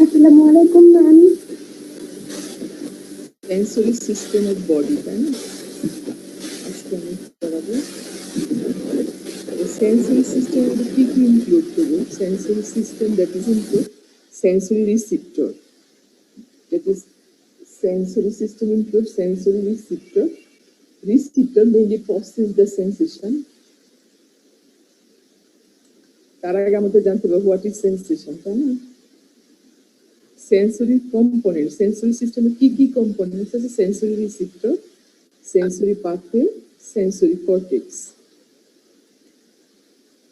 Assalamualaikum, ma'am. Sensory system of body, তাই না? The sensory system of the কি include করব? Sensory system that is include sensory receptor. That is sensory system includes sensory receptor. Receptor mainly process the sensation. তার আগে আমাদের জানতে হবে what is sensation, তাই না? Sensory component, sensory system কি components আছে? Sensory receptor, sensory pathway, sensory cortex.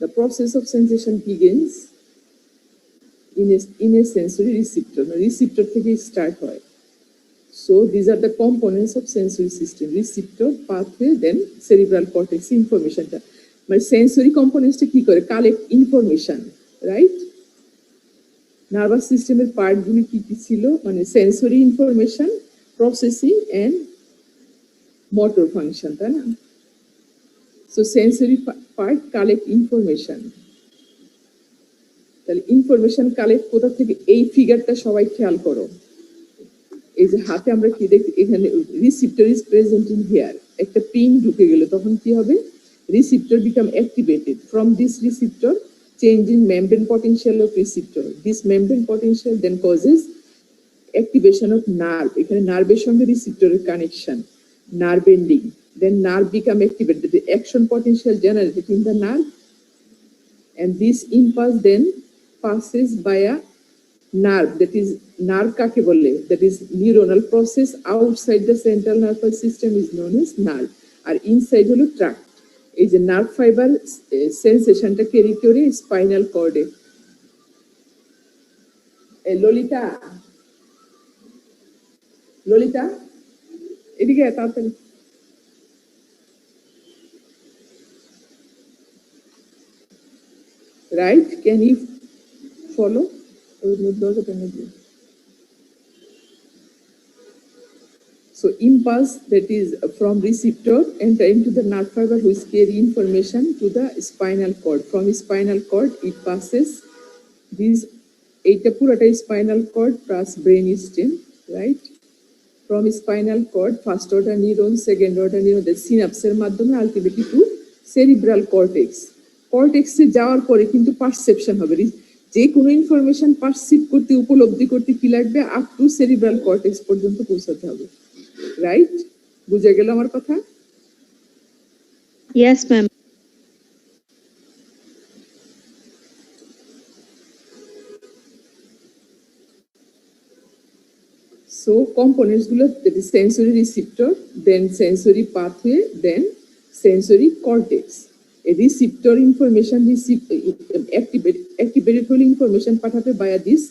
The process of sensation begins in a sensory receptor. Receptor থেকে start হয়. So these are the components of sensory system: receptor, pathway, then cerebral cortex. Information টা মানে sensory components টা কি করে? Collect information, right? Nervous system এর part গুলি কি ছিল? মানে sensory information, processing and motor function, তাই না? So sensory part collect information. তাহলে ইনফরমেশন কালেক্ট কোথা থেকে? এই ফিগারটা সবাই খেয়াল করো। এই যে হাতে আমরা কি দেখি, এখানে receptor is present in here. একটা পিন ঢুকে গেল, তখন কি হবে? Receptor become activated. From this receptor change in membrane potential of receptor. This membrane potential then causes activation of nerve. এখানে নার্ভের সঙ্গে রিসিপ্টরের connection, nerve ending. Then nerve become activated. The action potential generated in the nerve, and this impulse then passes by a nerve. That is nerve kake bolle? That is neuronal process outside the central nervous system is known as nerve. Or inside holo tract. Is a nerve fiber sensation ta carry kore spinal cord. Lolita, এদিকে তাড়াতাড়ি। Right? Can you follow? So impulse that is from receptor enter into the nerve fiber which carry information to the spinal cord. From spinal cord it passes this eta purata spinal cord plus brain stem, right? From spinal cord first order neuron, second order neuron, the synapse এর মাধ্যমে ultimately to cerebral cortex. কর্টেক্সে যাওয়ার পরে কিন্তু perception হবে। যে কোনো information perceive করতে, উপলব্ধি করতে কি লাগবে? আপ টু সেরিব্রাল কর্টেক্স পর্যন্ত পৌঁছাতে হবে, রাইট? বুঝে গেল আমার কথা? Yes, ma'am. So components গুলো, that is sensory receptor, then sensory pathway, then sensory cortex. A receptor information activated হলে ইনফরমেশন পাঠাবে via this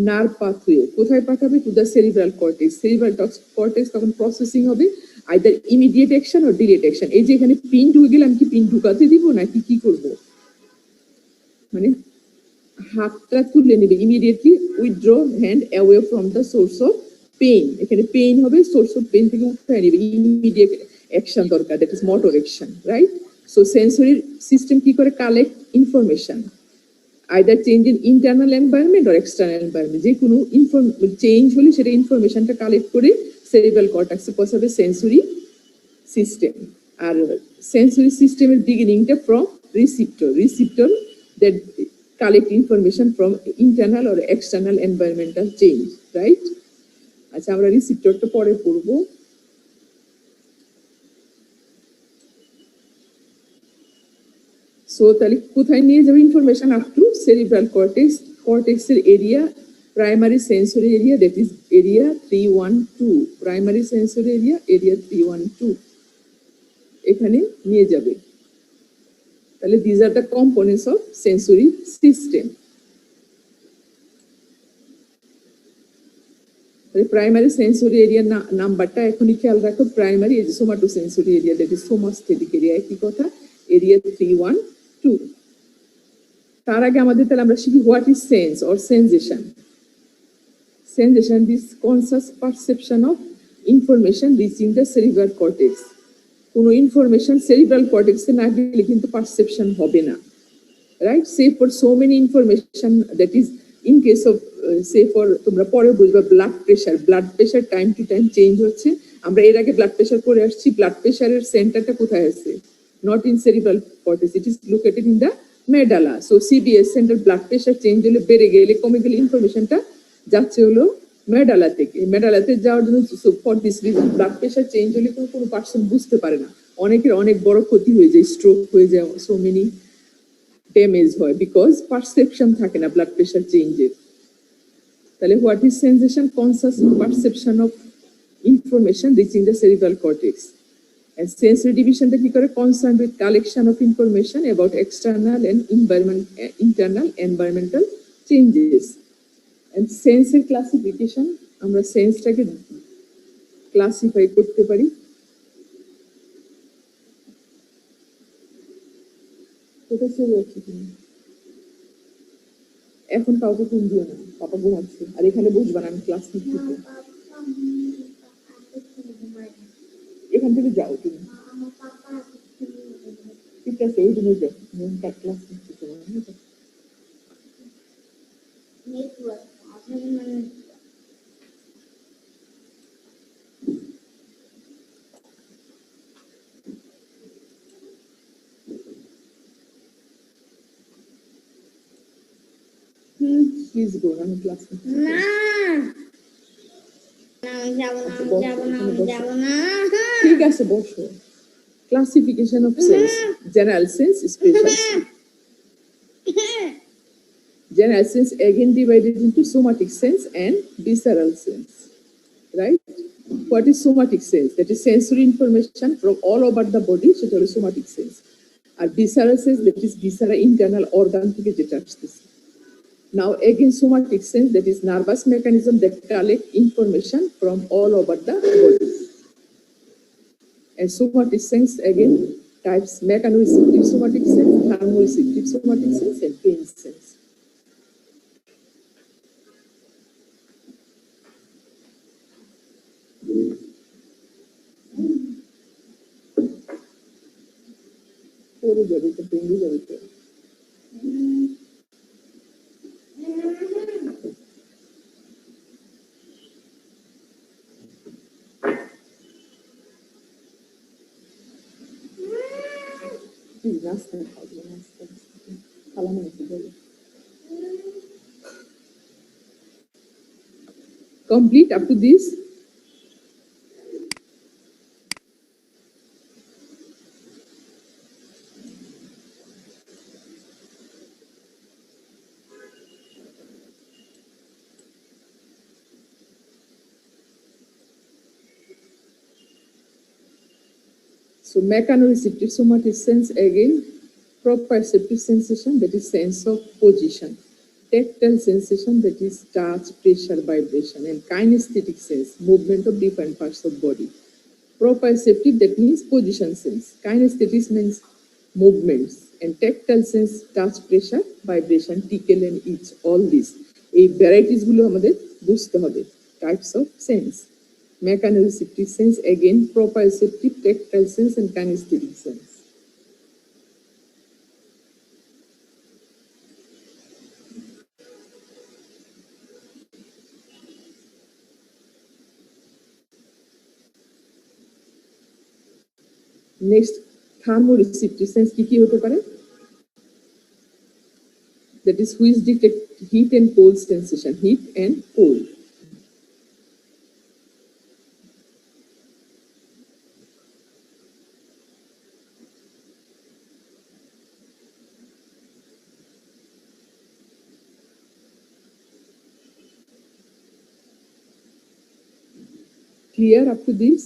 nerve pathway. কোথায় পাঠাবে? to the cerebral cortex. cerebral cortex তখন প্রসেসিং হবে, either immediate action or delayed action. এই যে এখানে pin ঢুকে গেলে আমি কি পিন ঢুকাতে দিব নাকি কি করব? মানে হাতটা তুলে নেবে, immediately withdraw hand away from the source of pain. এখানে পেইন হবে, সোর্স অফ পেইন থেকে উঠায় নেবে, ইমিডিয়েট অ্যাকশন দরকার, that is motor action, right? So sensory system কি করে? collect information, either change in internal environment or external environment. যে কোনো চেঞ্জ হলে সেটা ইনফরমেশনটা কালেক্ট করে সেরিব্রাল কর্টেক্সে পৌঁছাবে সেন্সরি সিস্টেম। আর সেন্সরি সিস্টেমের বিগিনিংটা from receptor that collect information from internal or external environmental change, right? আচ্ছা, আমরা রিসিপ্টরটা পরে পড়বো। সো তাহলে কোথায় নিয়ে যাবে information? Up to cerebral cortex. কর্টেক্সের area, primary sensory area, that is area 312। Primary sensory area 312 এখানে নিয়ে যাবে। তাহলে this are the components of sensory system. Primary sensory এরিয়ার নাম্বারটা এখনই খেয়াল রাখো। প্রাইমারি এই যে somatosensory area, that is somesthetic area, একই কথা, এরিয়া 312। তার আগে আমাদের তাহলে আমরা শিখি what is sense or sensation. Sensation this conscious perception of information reaching the cerebral cortex. কোনো ইনফরমেশন সেরিব্রাল কর্টেক্সে না গেলে কিন্তু পারসেপশন হবে না, right? Say for so many information, that is in case of say for তোমরা পরে বুঝবা blood pressure time to time change হচ্ছে। আমরা এর আগে ব্লাড প্রেশার করে আসছি, ব্লাড প্রেশারের সেন্টারটা কোথায় আছে? Not in cerebral cortex, it is located in the medulla. So CBS centre blood pressure change হলে, বেড়ে গেলে, কমে গেলে ইনফরমেশনটা যাচ্ছে হলো মেডালা থেকে। মেডালাতে যাওয়ার জন্য for this reason blood pressure change হলে কোনো পার্সন বুঝতে পারে না, অনেকের অনেক বড় ক্ষতি হয়ে যায়, স্ট্রোক হয়ে যায়, সো মেনি ড্যামেজ হয়, বিকজ পারসেপশন থাকে না ব্লাড প্রেশার চেঞ্জের। তাহলে what is sensation? Conscious perception of information reaching the cerebral cortex. And sensory division কি করে? concerned with collection of information about external and internal environmental changes. And sense classification, আমরা সেন্সটাকে classify করতে পারি। কোথায় চলে যাচ্ছে তুমি? এখন কাউকে ফোন দিও না, পাপা ঘুমাচ্ছে, আর এখানে বসবা না, আমি ক্লাস নিচ্ছি। এখান থেকে যাও তুমি, ঠিক আছে? ওই রুমে যাও, ক্লাস নিচ্ছি তোমার। প্লিজ গো, আমি ক্লাস নিচ্ছি। না যাব না। ঠিক আছে, বসো। Classification of sense: general sense, special sense. General sense again divided into somatic sense and visceral sense, right? What is somatic sense? That is sensory information from all over the body, সেটা হলো somatic sense. R visceral sense, that is viscera, internal organ থেকে যেটা আসতেছে। Now again somatic sense, that is nervous mechanism that collect information from all over the body. And somatic sense again types: mechanoreceptive somatic sense, thermoreceptive somatic sense, and pain sense. পড়ে যাবে তো, ভেঙে যাবে তো। নাস্তা খাবো, নাস্তা খালাম নাকি বলো? Complete up to this? So mechanoreceptive somatic sense again, proprioceptive sensation, that is sense of position, tactile sensation, that is touch, pressure, vibration, and kinesthetic sense, movement of different parts of body. Proprioceptive, that means position sense. Kinesthetic means movements, and tactile sense, touch, pressure, vibration, tickle and itch, all this. এই varieties গুলো আমাদের বুঝতে হবে, types of sense. Mechanoreceptive sense again, proprioceptive, tactile sense, and kinesthetic sense. Next, thermoreceptive sense কি হতে পারে? That is which detect heat and cold sensation, heat and cold. Clear up to this?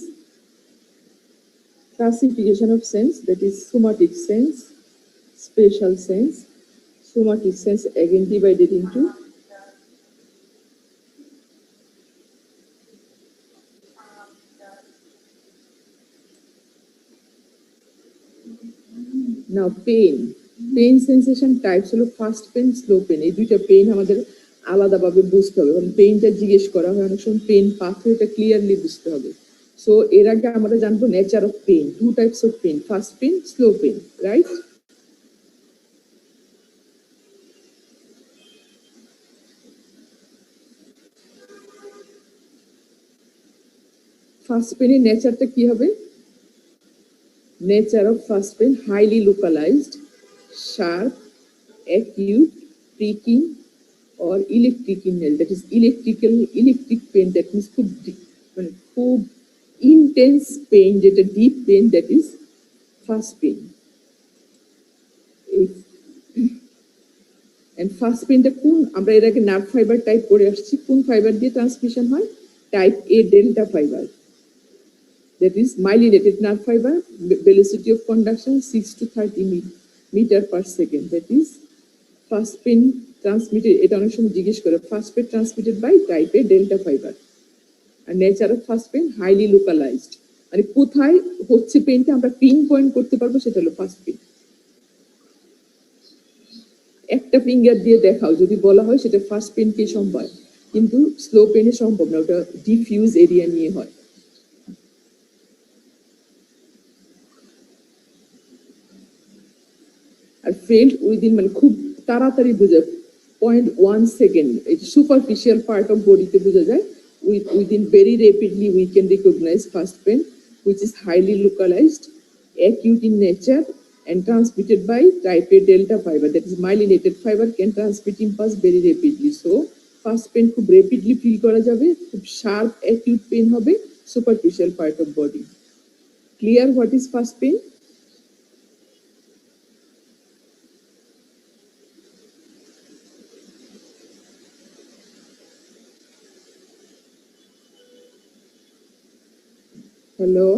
Classification of sense, that is somatic sense, spatial sense. Somatic sense again divided into now pain sensation types হলো fast pain, slow pen. এই দুইটা pen আমাদের আলাদাভাবে বুঝতে হবে, কারণ পেনটা জিজ্ঞেস করা হয় অনেক সময়, পেন পাথওয়েটা ক্লিয়ারলি বুঝতে হবে। সো এর আগে আমরা জানবো nature of pain, two types of pain, fast pain, slow pain, right? First পেনের নেচারটা কি হবে? Nature of fast pain, highly localized, sharp, acute, pricking, or electric in nature. That is electric pain. That means খুব intense pain, যেটা deep pain, that is fast pain. And fast painটা কোন, আমরা এর আগে নার্ভ ফাইবার টাইপ করে আসছি, কোন fibre দিয়ে ট্রান্সমিশন হয়? Type A delta fibre. That is myelinated nerve fiber, velocity of conduction 6 to 30 meter per second. That is fast pain transmitted. এটা অনেক সময় জিজ্ঞেস করে, fast pain transmitted by type A delta fiber. And nature of fast pain, highly localized. মানে কোথায় হচ্ছে পেইনটা আমরা pin point করতে পারবো, সেটা হলো ফাস্ট পেইন. একটা ফিঙ্গার দিয়ে দেখাও যদি বলা হয় সেটা ফাস্ট পেইন কি সম্ভব, কিন্তু স্লো পেইনে সম্ভব না, ওটা ডিফিউজ এরিয়া নিয়ে হয়. আর ফেল্ড উইদিন মানে খুব তাড়াতাড়ি বোঝা, 0.1 সেকেন্ড, এই সুপারফিশিয়াল পার্ট অফ বডিতে বোঝা যায়. Within very rapidly we can recognize fast pain, which is highly localized, acute in nature, and transmitted by type A delta fiber. That is myelinated fiber can transmit impulse very rapidly. So fast pain খুব rapidly feel করা যাবে, খুব sharp acute pain হবে, superficial part of body. Clear what is fast pain? Hello?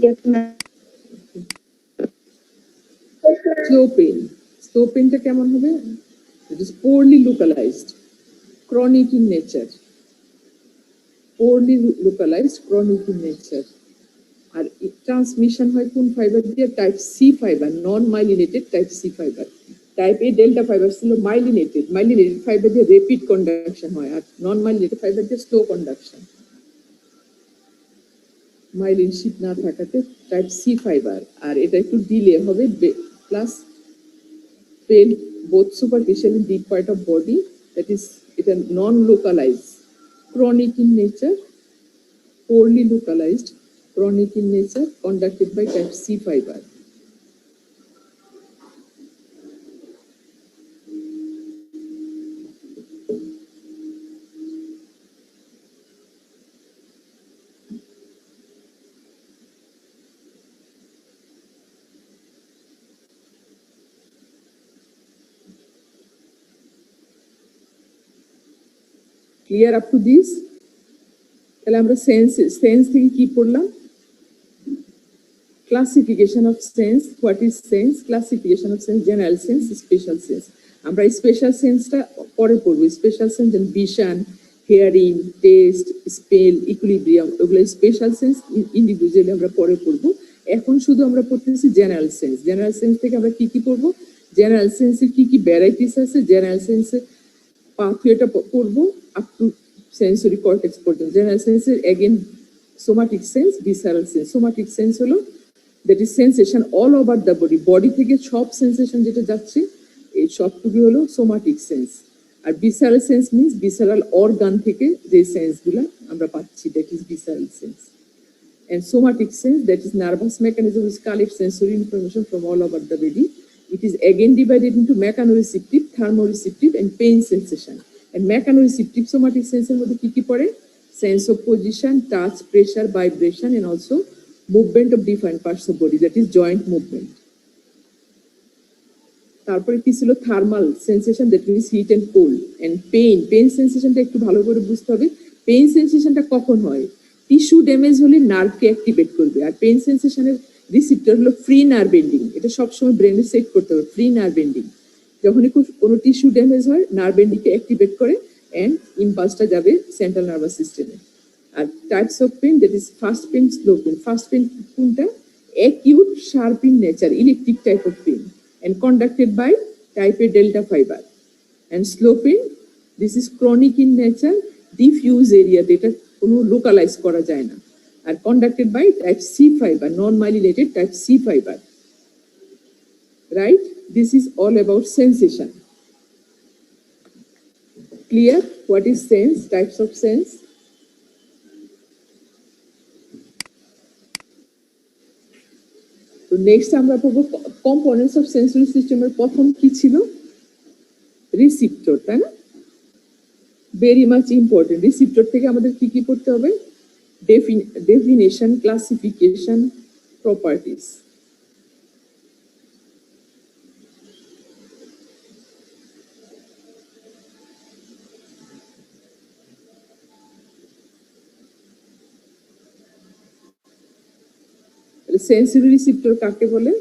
Yes, ma'am. Slow pain. Slow pain টা কেমন হবে? It is poorly localized, chronic in nature. Poorly localized, chronic in nature. আর transmission হয় কোন fibre দিয়ে? Type C fibre, non myelinated type C fibre. Type A delta fibre ছিল myelinated. Myelinated fibre দিয়ে rapid conduction হয়, আর non myelinated fibre দিয়ে slow conduction. Myelin sheath না থাকাতে টাইপ সি ফাইবার, আর এটা একটু ডিলে হবে, plus pain both superficial and deep part of body. That is এটা non localize, chronic in nature, poorly localized, chronic in nature, conducted by type C fiber. Clear up to this? তাহলে আমরা sense থেকে কি পড়লাম? Classification of sense. What is sense? Classification of sense, general sense, special sense. আমরা special সেন্সটা পরে পড়বো. Special sense যেমন vision, hearing, test, smell, equilibrium, ওগুলো স্পেশাল সেন্স ইন্ডিভিজুয়ালি আমরা পরে পড়বো. এখন শুধু আমরা পড়তেছি জেনারেল সেন্স. জেনারেল সেন্স থেকে আমরা কি কি পড়বো? জেনারেল সেন্সের কি কি ভ্যারাইটিস আছে, জেনারেল সেন্সের পাথওয়েটা পড়বো আপ টু সেন্সরি কর্টেক্স পর্যন্ত. জেনারেল সেন্সের again somatic sense, visceral sense. Somatic sense হলো that is sensation all over the body. Body থেকে সব সেন্সেশন যেটা যাচ্ছে এই সবটুকু হলো সোমাটিক সেন্স. আর visceral sense means visceral organ থেকে যে সেন্সগুলো আমরা পাচ্ছি, that is visceral sense. And somatic sense, that is nervous mechanism which collects sensory information from all over the body. It is again divided into mechanoreceptive, thermoreceptive, and pain sensation. And mechanoreceptive somatic sense এর মধ্যে কি কি পড়ে? Sense of position, touch, pressure, vibration, and also movement of different parts of body, that is joint movement. তারপরে কি ছিল? Thermal sensation, that means heat and cold. And pain সেন্সেশনটা একটু ভালো করে বুঝতে হবে. পেইন সেন্সেশনটা কখন হয়? টিস্যু ড্যামেজ হলে নার্ভকে অ্যাক্টিভেট করবে. আর পেইন সেন্সেশনের রিসিপ্টর হলো ফ্রি নার্ভ এন্ডিং. এটা সবসময় ব্রেনে সেট করতে হবে, ফ্রি নার্ভ এন্ডিং. যখনই কোনো টিস্যু ড্যামেজ হয়, নার্ভ এন্ডিংকে অ্যাক্টিভেট করে এন্ড ইম্পালসটা যাবে সেন্ট্রাল নার্ভাস সিস্টেমে. আর types of pain, that is fast pain, slow pain. Fast pain কোনটা? Acute, sharp in nature, electric type of pain, and conducted by type A delta fiber. And slow pain, this is chronic in nature, diffuse area, যেটা কোনো localise করা যায় না, আর conducted by type C fiber, non-myelinated type C fiber. Right? This is all about sensation. Clear? What is sense? Types of sense? তো next আমরা পড়বো components of sensory সিস্টেমের প্রথম কি ছিল, রিসিপ্টর, তাই না? Very much important. রিসিপ্টর থেকে আমাদের কি কি পড়তে হবে, definition, classification, properties. Sensory receptor কাকে বলে,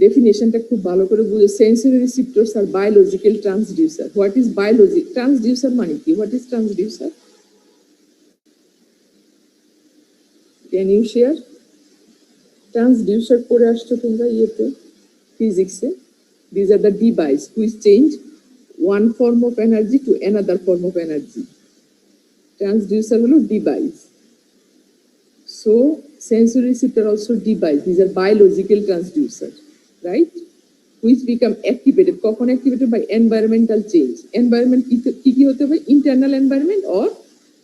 ডেফিনেশনটা খুব ভালো করে বুঝে। সেন্সরি রিসিপ্টরস আর biological transducer. What is biology transducer মানে কি, what is transducer, can you share? Transducer পড়ে আসছো তোমরা ইয়েতে, ফিজিক্সে। These are the device which change one form of energy to another form of energy. Transducer হলো device. So sensory receptor also device. These are biological transducer, right? Which become activated. কখন activated? By environmental change. Environment কি হতে হবে? Internal environment or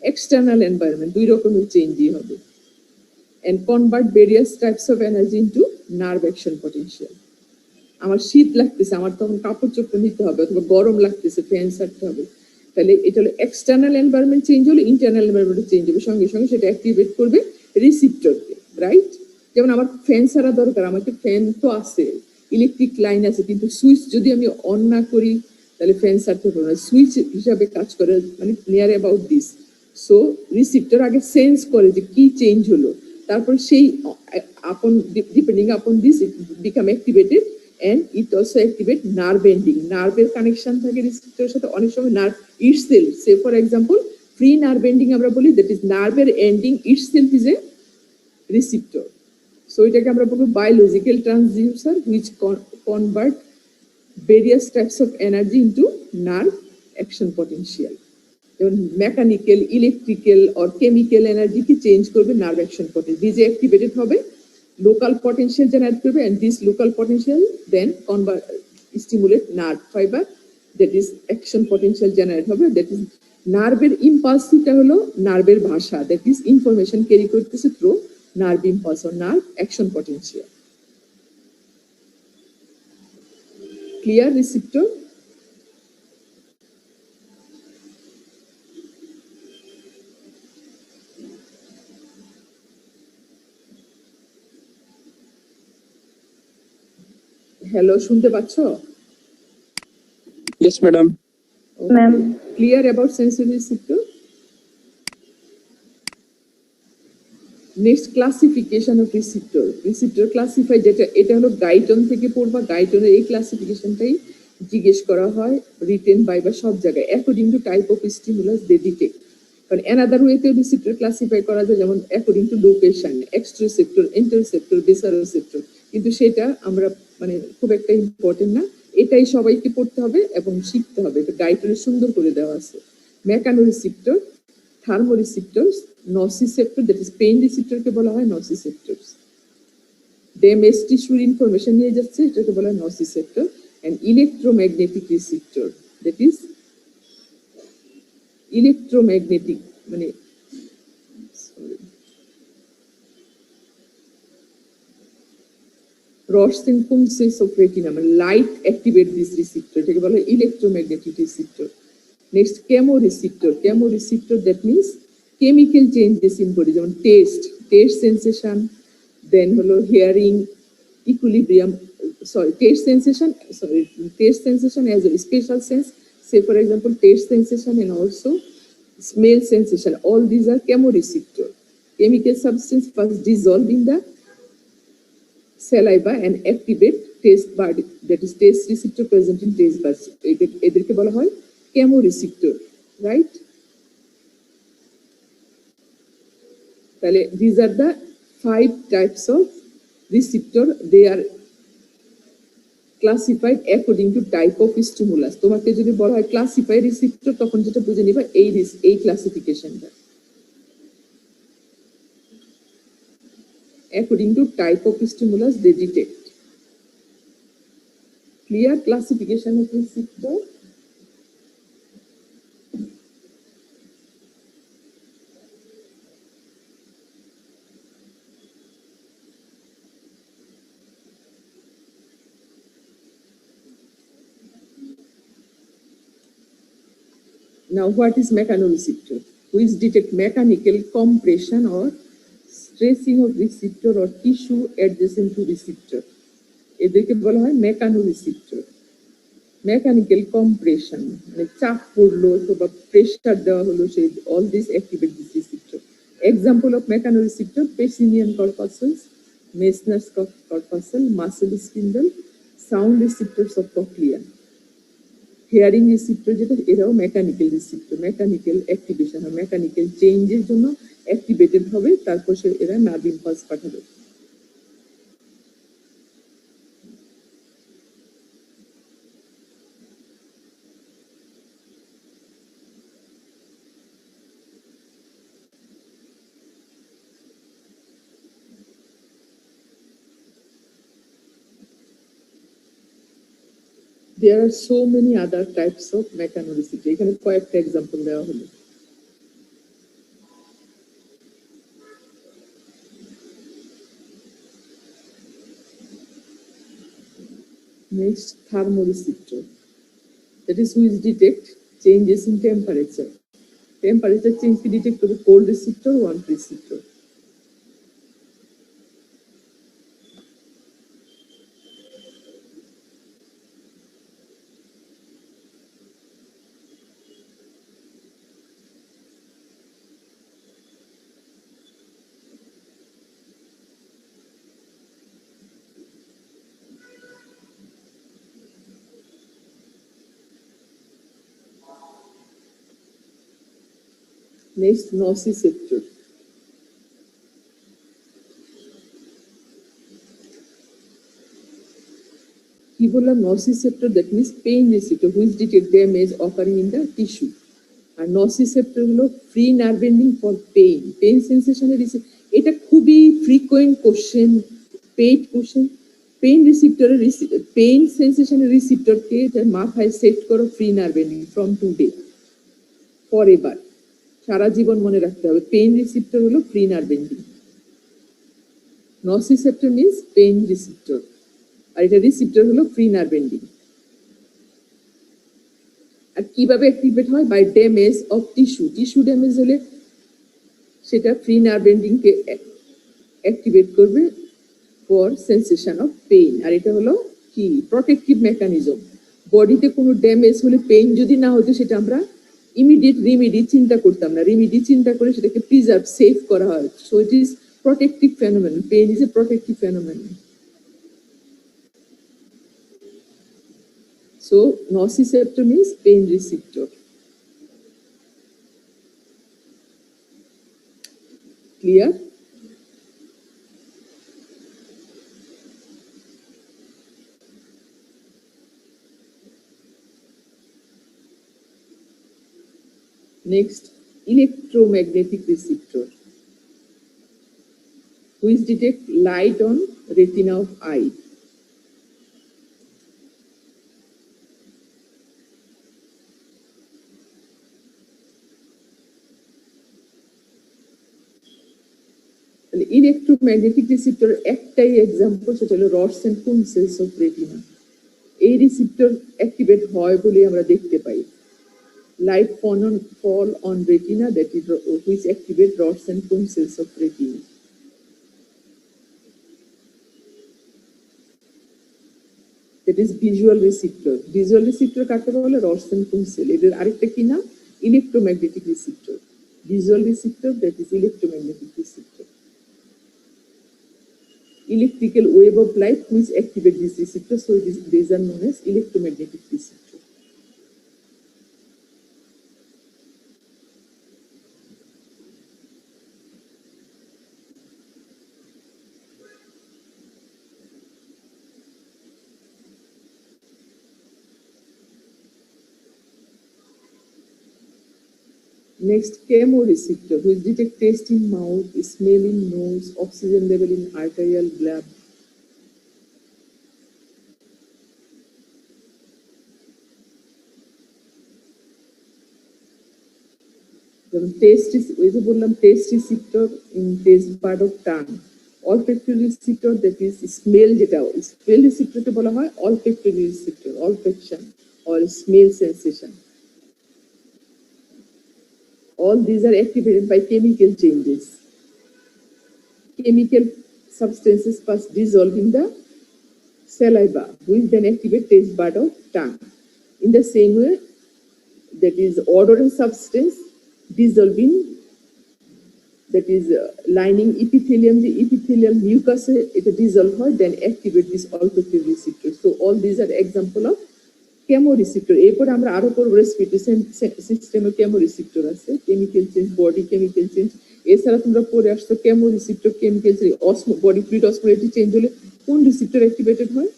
external environment. দুই রকমের চেঞ্জই হবে। And convert various types of energy into nerve action potential. আমার শীত লাগতেছে, আমার তখন কাপড় চোপড় নিতে হবে, অথবা গরম লাগতেছে, ফ্যান ছাড়তে হবে, তাহলে এটা হলো এক্সটার্নাল এনভায়রনমেন্ট চেঞ্জ হলে ইন্টারনাল এনভায়রনমেন্ট চেঞ্জ হবে, সঙ্গে সঙ্গে সেটা অ্যাক্টিভেট করবে রিসিপ্টরকে, রাইট? যেমন আমার ফ্যান ছাড়া দরকার, আমাকে ফ্যান তো আছে, ইলেকট্রিক লাইন আছে, কিন্তু সুইচ যদি আমি অন না করি তাহলে ফ্যান ছাড়তে পারবো না। সুইচ হিসাবে কাজ করে, মানে near about this. So receptor আগে সেন্স করে যে কি চেঞ্জ হলো, তারপর সেই আপন ডিপেন্ডিং আপন this it become activated and it also activate nerve ending. Nerve connection থাকে রিসেপ্টরের সাথে, অনেক সময় nerve itself, say for example free nerve ending আমরা বলি, that is nerve ending itself is a receptor. So এটাকে আমরা বলবো biological transducer which convert various types of energy into nerve action potential. যেমন mechanical, electrical or chemical energy কে change করবে nerve action potential, ডিজে activated হবে, local potential generate করবে, and this local potential then stimulate nerve fiber, that is action potential generate হবে, that is নার্ভের ইম্পালসটা হলো নার্ভের ভাষা, that is information ক্যারি করতেছে through nerve impulse or nerve action potential. Clear receptor? Hello, শুনতে পাচ্ছ? Yes, madam. Ma'am. Clear about sensory receptor? Next classification of receptor. Receptor classify, যেটা এটা হলো গাইটন থেকে পড়বা, গাইটনের এই ক্লাসিফিকেশনটাই জিজ্ঞেস করা হয় রিটেন বাই বা সব জায়গায়, according to type of stimulus they detect. কারণ অ্যানাদার ওয়েতে রিসিপ্টর ক্লাসিফাই করা যায়, যেমন according to location, exteroceptor, interoceptor, visceroceptor, কিন্তু সেটা আমরা মানে খুব একটা ইম্পর্টেন্ট না, এটাই সবাইকে পড়তে হবে এবং শিখতে হবে, এটা গাইটনে সুন্দর করে দেওয়া আছে। মেকানোরিসিপ্টর, থার্মোরিসিপ্টরস, নসিসেপ্টর, দ্যাট ইজ পেইন রিসিপ্টরকে বলা হয় নসিসেপ্টরস। ড্যামেজ টিস্যুর ইনফরমেশন নিয়ে যাচ্ছে, এটাকে বলা হয় nociceptor. And electromagnetic receptor, that is electromagnetic, মানে রসেন পলসেস অফ রেটিনা, মানে লাইট অ্যাক্টিভেট দিস রিসিপ্টর, এটাকে বলা হয় electromagnetic receptor. Next chemoreceptor. Chemoreceptor that means chemical changes in body, যেমন টেস্ট, টেস্ট সেন্সেশন, দেন হলো hearing, equilibrium, sorry, taste sensation as a special sense, say for example taste sensation and also smell sensation, all these are chemoreceptor. Chemical substance first dissolve in the saliva and activate taste bud, that is taste receptor present in taste buds, এদেরকে বলা হয় chemoreceptor, right? তাহলে these are the 5 types of receptor, they are classified according to type of stimulus. তোমাকে যদি বলা হয় classify receptor, তখন যেটা বুঝে নিবা এই ক্লাসিফিকেশনটা, according to type of stimulus they detect. Clear classification of receptor? Now, what is mechanoreceptor? Which detect mechanical compression or stressing of receptor or tissue adjacent to receptor. এদেরকে বলা হয় মেকানোরিসেপ্টর। মেকানিক্যাল কম্প্রেশন মানে চাপ পড়লো অথবা প্রেসার দেওয়া হলো, সেই all this activate this receptor. Example of mechanoreceptor: Pacinian corpuscles, Meissner's corpuscle, muscle spindle, sound receptors of cochlea. Hearing receptor যেটা, এরাও মেকানিক্যাল রিসেপ্টর, মেকানিক্যাল অ্যাক্টিভেশন হয়, মেকানিক্যাল চেঞ্জের জন্য অ্যাক্টিভেটেড হবে, তারপর এরা নার্ভ ইম্পালস পাঠাবে। There are so many other types of mechanoreceptor. এখানে কয়েকটা এক্সাম্পল দেওয়া হলো। Next, thermoreceptor. That is which detect changes in temperature. Temperature change কি detect করবে? Cold receptor, warm receptor. Next, nociceptor. কি বললাম? nociceptor, that means pain receptor which detect damage occurring in the tissue. আর nociceptor হলো free nerve ending for pain, pain সেন্সেশনের receptor. এটা খুবই frequent question, paid question. Pain রিসেপ্টরের pain সেন্সেশনের রিসেপ্টরকে মাথায় সেট করো free nerve ending from today for ever, সারা জীবন মনে রাখতে হবে। পেইন রিসেপ্টর হলো free nerve ending, nociceptor means pain receptor, আর এটা রিসেপ্টর হলো ফ্রি নার্ভ এন্ডিং। আর কিভাবে অ্যাক্টিভেট হয়? By damage of tissue. Tissue damage হলে সেটা ফ্রি নার্ভ এন্ডিং কে অ্যাক্টিভেট করবে ফর সেন্সেশন অফ পেইন। আর এটা হলো কি প্রোটেক্টিভ মেকানিজম। বডিতে কোনো ড্যামেজ হলে পেইন যদি না হতো, সেটা আমরা ইমিডিয়েট রিমেডি চিন্তা করতাম না, রিমেডি চিন্তা করে সেটাকে প্রিজার্ভ, সেভ করা হয়। So it is protective phenomenon. Pain is a protective phenomenon. So nociceptor means pain receptor. Clear? Next, electromagnetic receptor, which detect light on retina of eye. Electromagnetic receptor একটাই example, সেটা হলো rods and cone cells of retina. এই receptor activate হয় বলে আমরা দেখতে পাই। Light fall on retina, that is which activate rods and cone cells of retina. That is visual receptor. Visual receptor কাকে বলে? rods and cone cell. এদের আরেকটা কি নাম? Electromagnetic receptor. Visual receptor, that is electromagnetic receptor. Electrical wave of light which activate this receptor, so these are known as electromagnetic receptor. Next, chemoreceptor, which detect taste in mouth, smell in nose, oxygen level in arterial blood. Taste is, ওই যে বললাম taste receptor in taste part of tongue. Olfactory receptor, that is smell, যেটা smell receptor কে বলা হয় olfactory receptor, olfaction or smell sensation. All these are activated by chemical changes. Chemical substances first dissolve in the saliva, which then activate taste bud of tongue. In the same way, that is odorant substance dissolving, that is lining epithelium, the epithelial mucus it dissolve হয়, then activate this olfactory receptor. So all these are example of chemoreceptor. এরপর আমরা আরো পড়ব respiratory সিস্টেমে chemoreceptor আছে, chemical change, body chemical change. এছাড়া তোমরা পড়ে আসছো chemoreceptor, chemical change, body fluid osmolarity change হলে কোন রিসেপ্টর অ্যাক্টিভেটেড হয়?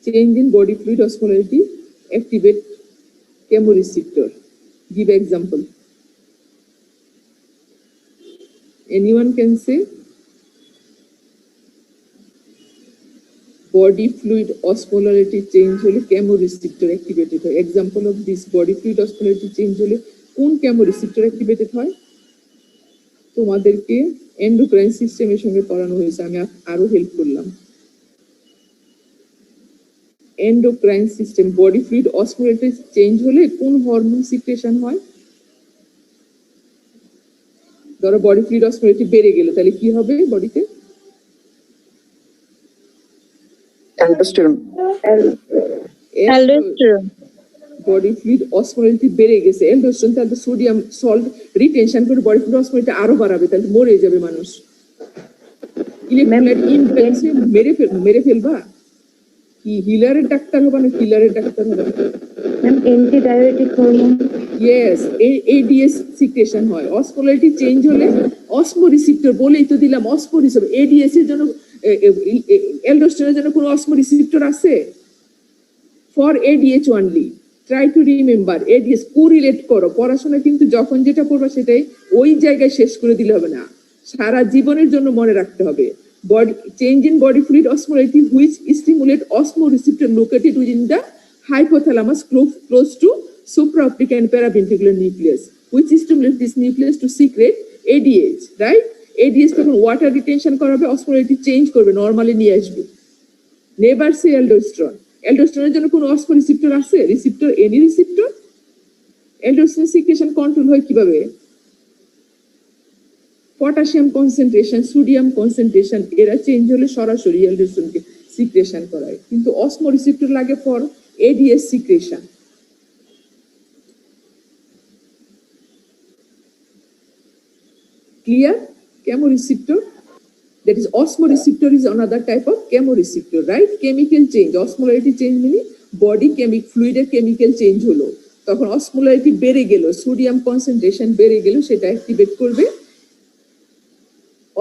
Change in body fluid osmolarity activate chemoreceptor. Give example. Anyone can say? Body fluid osmolarity change হলে chemoreceptor activated হয়। Example of this body fluid osmolarity change হলে কোন chemoreceptor activated হয়? তোমাদেরকে endocrine সিস্টেমের সঙ্গে পড়ানো হয়েছে, আমি আরো হেল্প করলাম। Endocrine system, body fluid osmolarity change হলে কোন হরমোন সিক্রেশন হয়? ধরো বডি ফ্লুইড অসমোলারিটি বেড়ে গেল, তাহলে কি হবে বডিতে? অ্যালডোস্টেরন। বডি ফ্লুইড অসমোলারিটি বেড়ে গেছে, অ্যালডোস্টেরন, তাহলে সোডিয়াম সল্ট রিটেনশন করে বডি ফ্লুইড অসমোলারিটি আরো বাড়াবে, তাহলে মরে যাবে মানুষ। ইলেকট্রোলাইট ইমব্যালেন্সে মেরে ফেলবা। কি হিলারের ডাক্তার হবে না কিলারের ডাক্তার হবে? Ma'am antidiabetic hormone. Yes, ads secretion হয়। অসমোলারিটি চেঞ্জ হলে অসমোরিসেপ্টর বলেই তো দিলাম, অসমোরিসেপ্টর। এডিএস এর জন্য অ্যালডোস্টেরনের জন্য কোনো অসমোরিসেপ্টর আছে? For ADH only. Try to remember ads, correlate করো। পড়াশোনা কিন্তু যখন যেটা পড়বা সেটাই ওই জায়গায় শেষ করে দিলে হবে না, সারা জীবনের জন্য মনে রাখতে হবে। Body change in body fluid osmolarity which stimulate osmoreceptor located within the hypothalamus close to supraoptic and paraventricular nucleus, which stimulate this nucleus to secrete ADH, right? ADH তখন ওয়াটার রিটেনশন করাবে, osmolarity চেঞ্জ করবে, normally নিয়ে আসবে। Never সে aldosterone. অ্যালডোস্টেরনের জন্য কোনো অসমোরিসেপ্টর আছে? Receptor, any receptor? Aldosterone secretion control হয় কিভাবে? পটাশিয়াম কনসেন্ট্রেশন, সোডিয়াম কনসেন্ট্রেশন এরা চেঞ্জ হলে সরাসরি অ্যালডোস্টেরনকে সিক্রেশন করায়, কিন্তু অসমোরিসেপ্টর লাগে for ads secretion. Clear? chemoreceptor, that is osmoreceptor is another type of chemoreceptor, right? Chemical change, osmolarity change meaning body chemic fluid এর chemical change হলো, তখন osmolarity বেড়ে গেল, সোডিয়াম কনসেন্ট্রেশন বেড়ে গেল, সেটা অ্যাক্টিভেট করবে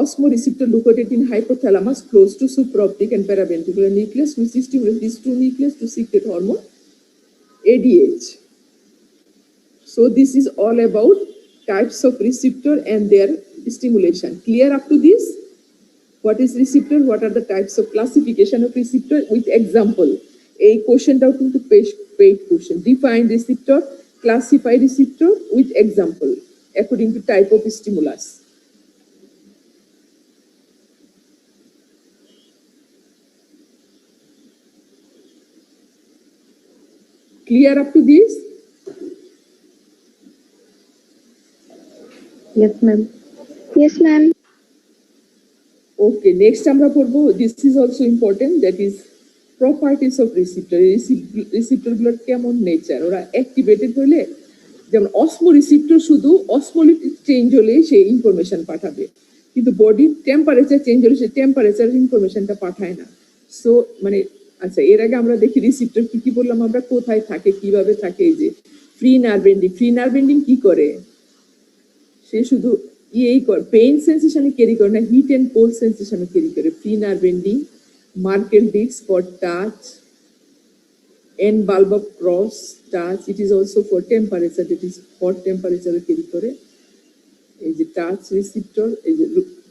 osmoreceptor located in hypothalamus close to supraoptic and paraventricular nucleus, which stimulates these two nucleus to secrete hormone ADH. So this is all about types of receptor and their stimulation. Clear up to this? What is receptor? What are the types of classification of receptor? With example, a question out into paid question. Define receptor, classify receptor with example according to type of stimulus. Clear up to this? Yes, ma'am. Yes, ma'am. Okay, next আমরা পড়বো, this is also important, that is properties of receptor. Receptor গুলোর কেমন nature, ওরা activated হলে, যেমন অসমোরিসেপ্টর শুধু osmolarity change হলে সে information পাঠাবে, কিন্তু বডি টেম্পারেচার চেঞ্জ হলে সে টেম্পারেচার ইনফরমেশনটা পাঠায় না। সো মানে আচ্ছা, এর আগে আমরা দেখি রিসেপ্টর কি কি বললাম আমরা, কোথায় থাকে, কিভাবে থাকে। এই যে free nerve ending, free nerve ending কি করে? সে শুধু পেইন সেন্সেশনে ক্যারি করে না, হিট এন্ড কোল্ড সেন্সেশনে ক্যারি করে। Free nerve ending, Merkel disc for touch, end bulb of Krause touch, it is also for temperature, it is hot টেম্পারেচারে ক্যারি করে। এই যে টাচ রিসেপ্টর, এই যে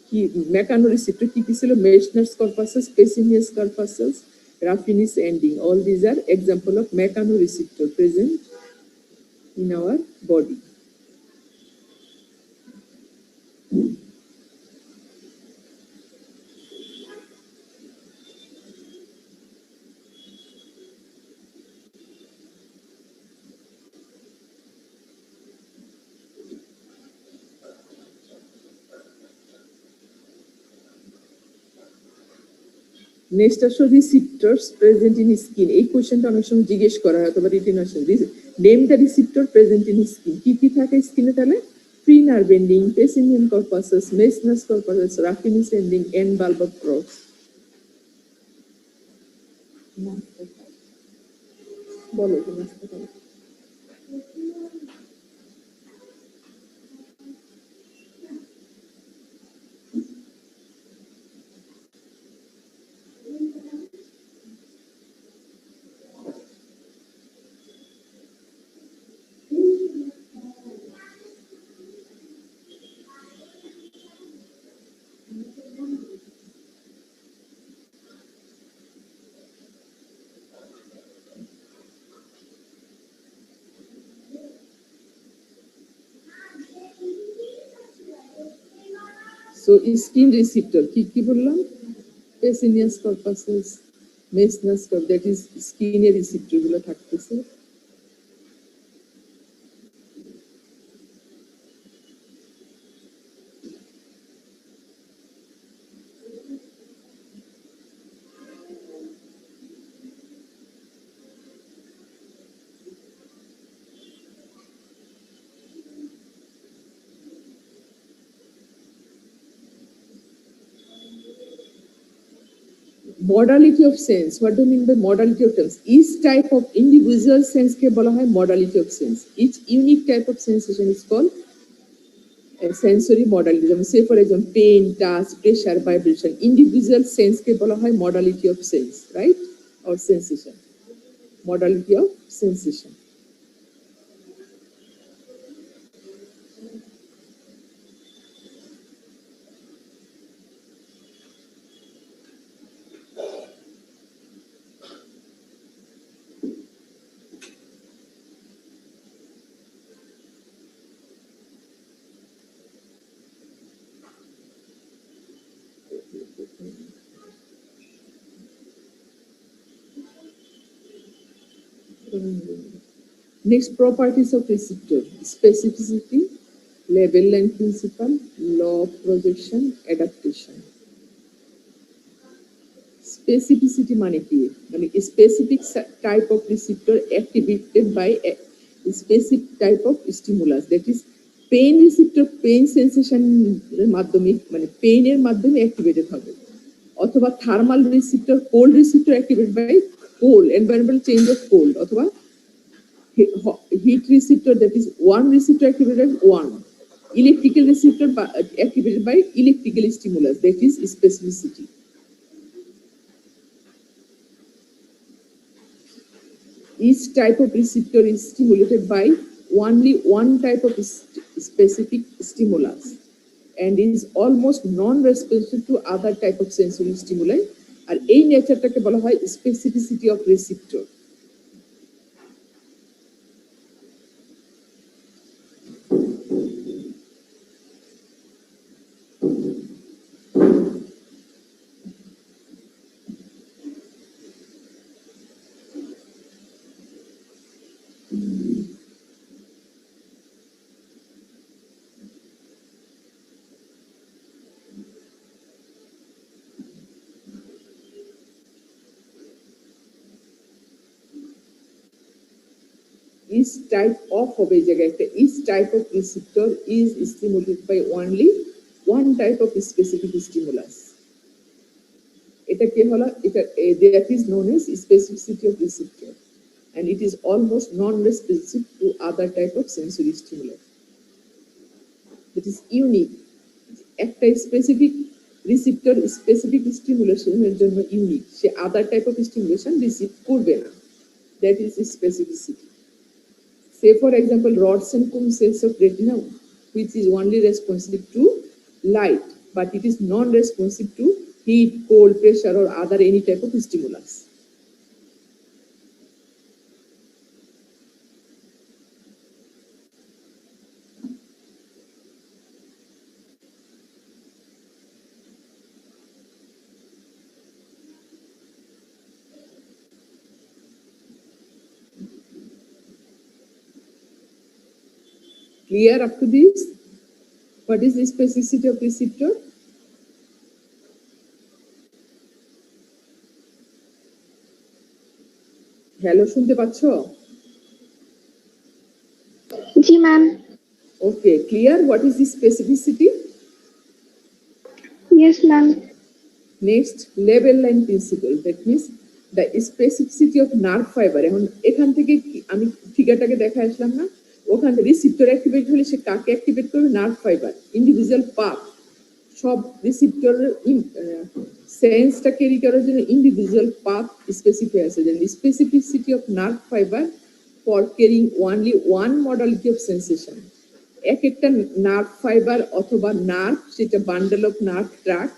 কি মেকানো রিসেপ্টর কি কি ছিল? মেশনার্স কর্পাসাস, পেসিনিয়াস কর্পাসাস, Ruffini's ending, all these are example of mechanoreceptor present in our body. Next আসলে রিসিপ্টরস প্রেজেন্ট ইন স্কিন। এই কোশ্চেনটা অনেক সময় জিজ্ঞেস করা হয় অথবা রিটেন আসে। Name the receptor present in skin. কি কি থাকে স্কিনে তাহলে? Free nerve ending, Pacinian corpuscles, Meissner's corpuscles, Ruffini's ending, end bulb of Krause. বলো কি নাস্তা খাবে? সো স্কিন রিসিপ্টর কি কি বললাম? পেসিনিয়াস কর্পাসাস, মেসনাস কর্প, দ্যাট ইজ স্কিনের রিসিপ্টর গুলো থাকতেছে। Modality of sense. What do you mean by modality of sense? Each type of individual sense ke bola hai modality of sense. Each unique type of sensation is called a sensory modality. Say for example, pain, touch, pressure, vibration. Individual sense ke bola hai modality of sense, right? Or sensation. Modality of sensation. Next, properties of receptor: specificity, level length principle, law of projection, adaptation. Specificity মানে কি? মানে specific type of receptor activated by a specific type of stimulus. That is, pain receptor pain sensation এর মাধ্যমে মানে pain এর মাধ্যমে activated হবে, অথবা thermal receptor cold receptor activated by cold environmental change of cold, অথবা heat receptor, that is one receptor activated one, electrical receptor activated by electrical stimulus, that is specificity. Each type of receptor is stimulated by only one type of specific stimulus and is almost non-responsive to other type of sensory stimuli. আর এই নেচারটাকে বলা হয় specificity of receptor. Each type of হবে এই জায়গায় একটা each type of receptor is stimulated by only one type of specific stimulus. এটা কি হলো? এটা that is known as specificity of receptor and it is almost non-responsive to other type of sensory stimuli. That is unique. একটা specific receptor specific stimulation এর জন্য unique, say other type of stimulation receive করবে না. That is specificity. Say for example, rods and cones cells of retina, which is only responsive to light, but it is non-responsive to heat, cold, pressure, or other any type of stimulus. Clear up to this? What is the specificity of receptor? Hello, শুনতে পাচ্ছো? जी ma'am. Okay, clear? What is the specificity? Yes ma'am. Next, level line principle. That means the specificity of nerve fiber. এখন এখান থেকে আমি ফিগারটাকে দেখা আসলাম না, ওখান থেকে রিসিপ্টর অ্যাক্টিভেট হলে সে কাকে অ্যাক্টিভেট করবে? Nerve fibre, individual path. সব রিসিপ্টর সেন্সটা ক্যারি করার জন্য ইন্ডিভিজুয়াল পাথ স্পেসিফাই আছে। যেন specificity of nerve fibre for carrying only one modality of sensation. এক একটা নার্ভ ফাইবার অথবা নার্ভ, সেটা বান্ডেল অফ নার্ভ ট্র্যাক,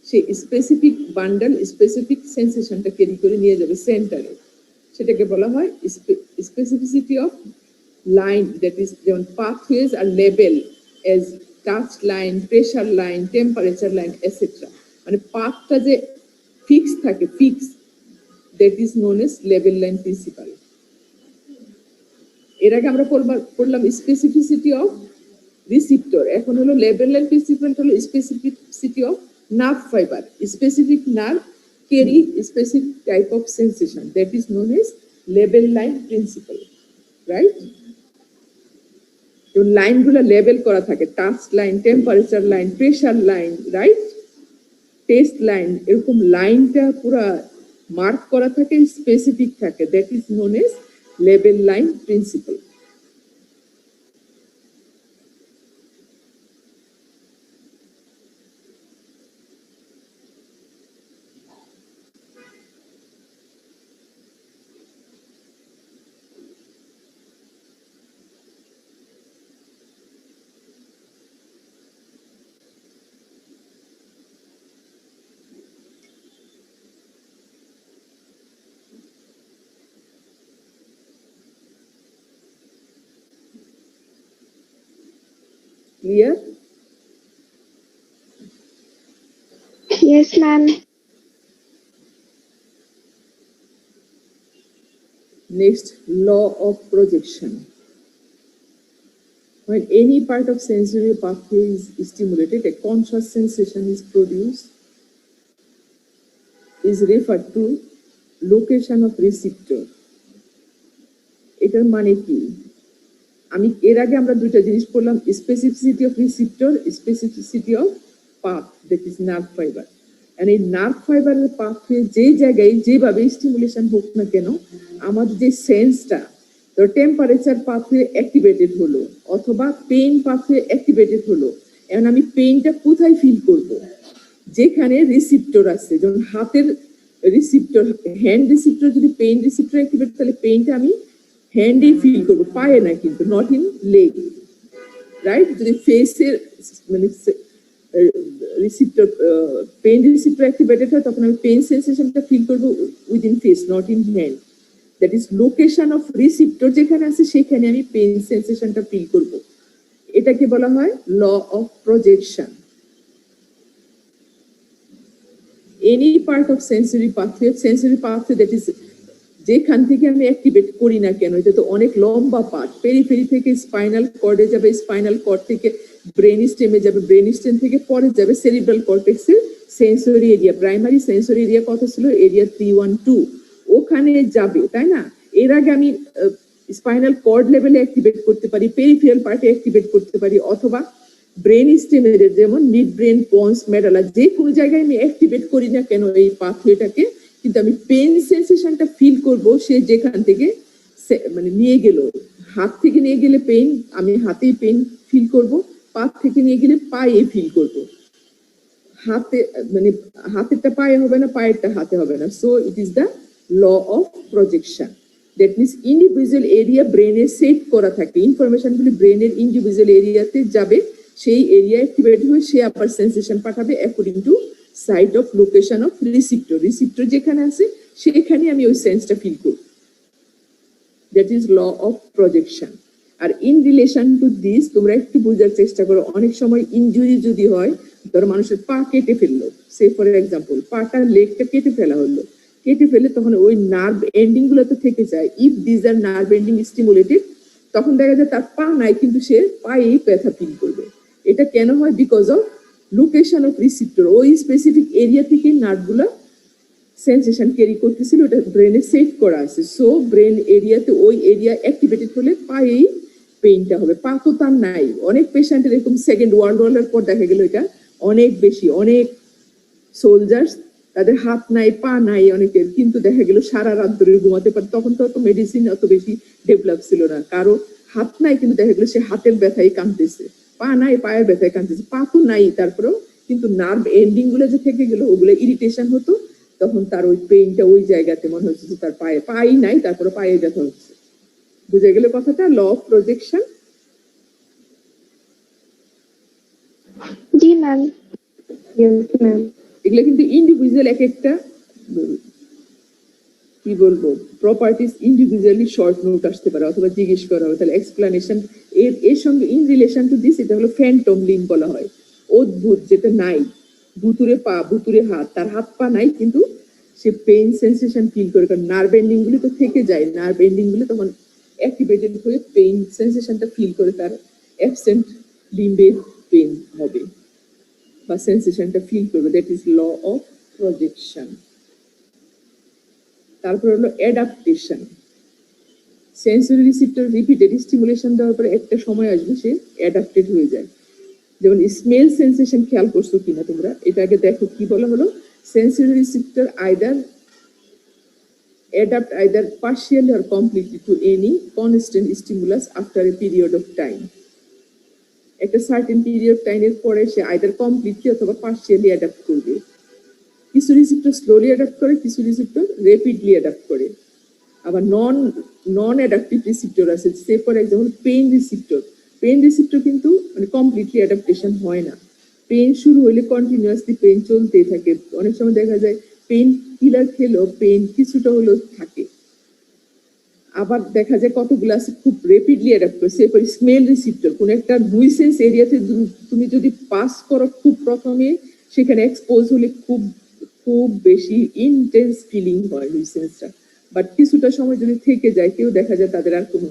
সে স্পেসিফিক বান্ডেল স্পেসিফিক সেন্সেশনটা ক্যারি করে নিয়ে যাবে সেন্টারে। সেটাকে বলা হয় specificity of line. That is যেমন পাথওয়েজ আর level as touch line, pressure line, temperature line etcetera. মানে পাথটা যে ফিক্স থাকে, fix, that is known as level line principal. এর আগে আমরা পড়লাম স্পেসিফিসিটি অফ রিসিপ্টর, এখন হলো লেভেল লাইন প্রিন্সিপাল, হলো specificity of nerve fibre. Specific nerve carry specific type of sensation, that is known as level line principle, right? your line গুলো level করা থাকে, touch line, temperature line, pressure line, right, test line, এরকম লাইনটা পুরো mark করা থাকে, specific থাকে, that is known as level line principle. Clear? Yes ma'am. Next, law of projection. When any part of sensory pathway is stimulated, a conscious sensation is produced, is referred to location of receptor. এটার মানে কি? আমি এর আগে আমরা দুইটা জিনিস পড়লাম, specificity of receptor, specificity of path, that is nerve fibre. আর এই নার্ভ ফাইবারের পাথওয়ে যে জায়গায় যেভাবে স্টিমুলেশন হোক না কেন, আমাদের যে সেন্সটা, টেম্পারেচার পাথওয়ে অ্যাক্টিভেটেড হলো অথবা পেইন পাথওয়ে অ্যাক্টিভেটেড হলো, এখন আমি পেইনটা কোথায় ফিল করব? যেখানে রিসিপ্টর আছে, যেমন হাতের রিসিপ্টর, হ্যান্ড রিসিপ্টর, যদি পেইন রিসিপ্টর অ্যাক্টিভেট, তাহলে পেইনটা আমি হ্যান্ডে ফিল করবো, পায়ে না, কিন্তু নট ইন লেগ, রাইট? যদি ফেসের মানে রিসিপ্টর, পেইন রিসিপ্টর অ্যাক্টিভেটেড হয়, তখন আমি পেইন সেন্সেশনটা ফিল করবো within face, not in hand. That is location of receptor, যেখানে আছে সেখানে আমি পেইন সেন্সেশনটা ফিল করবো। এটাকে বলা হয় law of projection. Any part of sensory pathway that is যেখান থেকে আমি অ্যাক্টিভেট করি না কেন, এটা তো অনেক লম্বা পার্ট, পেরিফেরি থেকে স্পাইনাল কর্ডে যাবে, স্পাইনাল কর্ড থেকে ব্রেন স্টেমে যাবে, ব্রেন স্টেম থেকে পরে যাবে সেরিব্রাল কর্টেক্সের sensory area, primary sensory area কত ছিল? এরিয়া 312, ওখানে যাবে, তাই না? এর আগে আমি স্পাইনাল কর্ড লেভেলে অ্যাক্টিভেট করতে পারি, পেরিফেরাল পার্টে অ্যাক্টিভেট করতে পারি, অথবা ব্রেন স্টেমের যেমন মিড ব্রেন, পন্স, মেডালা, যে কোনো জায়গায় আমি অ্যাক্টিভেট করি না কেন এই পাথওয়েটাকে, কিন্তু আমি পেন সেন্সেশনটা ফিল করব সে যেখান থেকে মানে নিয়ে গেল। হাত থেকে নিয়ে গেলে পেইন, আমি হাতেই পেইন ফিল করব, পা থেকে নিয়ে গেলে পায়ে ফিল করব। হাতে মানে হাতেরটা পায়ে হবে না, পায়েরটা হাতে হবে না। So it is the law of projection. That means individual area ব্রেনে সেট করা থাকে, ইনফরমেশনগুলি ব্রেনের ইন্ডিভিজুয়াল এরিয়াতে যাবে, সেই এরিয়া অ্যাক্টিভেট হয়ে সে আবার সেন্সেশন পাঠাবে according to site of location of receptor. Receptor যেখানে আছে সেখানে আমি ওই সেন্সটা ফিল করব। That is law of projection. আর ইন রিলেশন টু দিস তোমরা একটু বোঝার চেষ্টা করো, অনেক সময় ইনজুরি যদি হয়, ধরো মানুষের পা কেটে ফেললো, সে ফর এক্সাম্পল পাটা লেগটা কেটে ফেলা হলো, কেটে ফেলে তখন ওই নার্ভ এন্ডিং গুলো তো থেকে যায়। If this are nerve ending stimulated, তখন দেখা যায় তার পা নাই কিন্তু সে পায়েই ব্যথা ফিল করবে। এটা কেন হয়? Because of location of receptor, ওই স্পেসিফিক এরিয়া থেকে নার্ভ গুলো সেন্সেশন ক্যারি করতেছিল, ওটা ব্রেনে সেভ করা আছে। সো ব্রেন এরিয়াতে ওই এরিয়া অ্যাক্টিভেটেড হলে পায়েই পেইনটা হবে। পা তো তার নাই, অনেক পেশেন্টের এরকম সেকেন্ড ওয়ার্ল্ড ওয়ারের পর দেখা গেল এটা অনেক বেশি, অনেক সোলজার্স তাদের হাত নাই পা নাই অনেকের, কিন্তু দেখা গেল সারা রাত ধরে ঘুমাতে পারে। তখন তো অত মেডিসিন অত বেশি ডেভেলপ ছিল না, কারো হাত নাই কিন্তু দেখা গেল সে হাতের ব্যথায় কাঁদতেছে, পা নাই পায়ের ব্যথায় কাঁদতেছে, পা তো নাই তারপরেও কিন্তু নার্ভ এন্ডিং গুলো যে থেকে গেল ওগুলো ইরিটেশন হতো, তখন তার ওই পেইনটা ওই জায়গাতে মনে হচ্ছে যে তার পায়ে পাই নাই, তারপরে পায়ে ব্যথা হচ্ছে। বুঝে গেল কথাটা? Law of projection. জি ম্যাম। Yes, ma'am. এগুলো কিন্তু ইন্ডিভিজুয়াল এক একটা কি বলবো প্রপার্টিস ইন্ডিভিজুয়ালি শর্ট নোট আসতে পারে অথবা জিজ্ঞেস করা হবে, তাহলে এক্সপ্লানেশন এর সঙ্গে ইন রিলেশন টু দিস, এটা হলো ফ্যান্টম লিম্ব বলা হয়। অদ্ভুত, যেটা নাই, ভুতুরে পা ভুতুরে হাত, তার হাত পা নাই কিন্তু সে পেইন সেন্সেশন ফিল করে, কারণ নার্ভ এন্ডিং গুলো তো থেকে যায়, নার্ভ এন্ডিং গুলো তখন অ্যাক্টিভেটেড হয়ে পেইন সেন্সেশনটা ফিল করে, তার অ্যাবসেন্ট লিম্বের পেইন হবে বা সেন্সেশনটা ফিল করবে। That is law of projection. তারপর হলো adaptation. Sensory receptor repeated stimulation দেওয়ার পরে একটা সময় আসবে সে অ্যাডাপ্টেড হয়ে যায়। যেমন স্মেল সেন্সেশন খেয়াল করছো কিনা তোমরা, এটা আগে দেখো কি বলা হলো। Sensory receptor either adapt either partially or completely to any constant stimulus after a period of time. একটা সার্টেন পিরিয়ড টাইমের পরে সে আইদার কমপ্লিটলি অথবা পার্শিয়ালি অ্যাডাপ্ট করবে। কিছু রিসিপ্টর স্লোলি অ্যাডাপ্ট করে, কিছু রিসিপ্টর র্যাপিডলি অ্যাডাপ্ট করে। আবার নন অ্যাডাপটিভ রিসিপ্টর আছে, say for example pain receptor. Pain receptor কিন্তু মানে কমপ্লিটলি অ্যাডাপ্টেশন হয় না, পেইন শুরু হলে কন্টিনিউয়াসলি পেইন চলতেই থাকে। অনেক সময় দেখা যায় পেইন কিলার খেলেও পেইন কিছুটা হলেও থাকে। আবার দেখা যায় কতগুলো আছে খুব র্যাপিডলি অ্যাডাপ্ট করে, সে স্মেল রিসিপ্টর। কোন একটা নুইসেন্স এরিয়াতে তুমি যদি পাস করো খুব প্রথমে, সেখানে এক্সপোজ হলে খুব খুব বেশি ইন্টেন্স ফিলিং হয় নুইসেন্সটা, বাট কিছুটা সময় যদি থেকে যায়, কেউ দেখা যায় তাদের আর কোনো,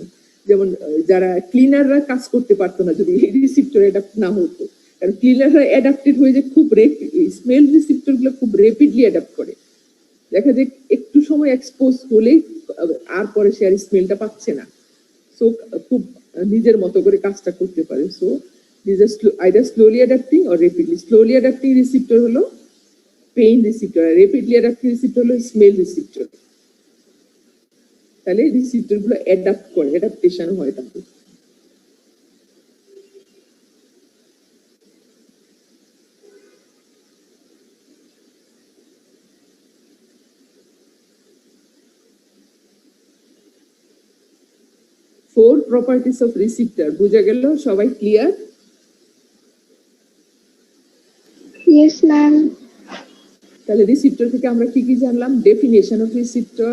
যেমন যারা ক্লিনাররা কাজ করতে পারতো না যদি এই রিসিপ্টর অ্যাডাপ্ট না হতো, কারণ ক্লিনাররা অ্যাডাপ্টেড হয়ে যায় খুব স্মেল রিসিপ্টর গুলো খুব র্যাপিডলি অ্যাডাপ্ট করে। দেখা যায় একটু সময় এক্সপোজ হলে আর পরে সে আর স্মেলটা পাচ্ছে না, সো খুব নিজের মতো করে কাজটা করতে পারে। So this are either slowly adapting or rapidly. Slowly adapting receptor হলো পেইন রিসিপ্টর, আর র্যাপিডলি অ্যাডাপ্টিং রিসিপ্টর হলো স্মেল রিসিপ্টর। তাহলে রিসিপ্টর গুলো অ্যাডাপ্ট করে, অ্যাডাপ্টেশন হয় তাদের। ফোর প্রপার্টিস অফ রিসিপ্টর বুঝা গেল? সবাই ক্লিয়ার? Yes ma'am. তাহলে রিসিপ্টর থেকে আমরা কি কি জানলাম? Definition of receptor,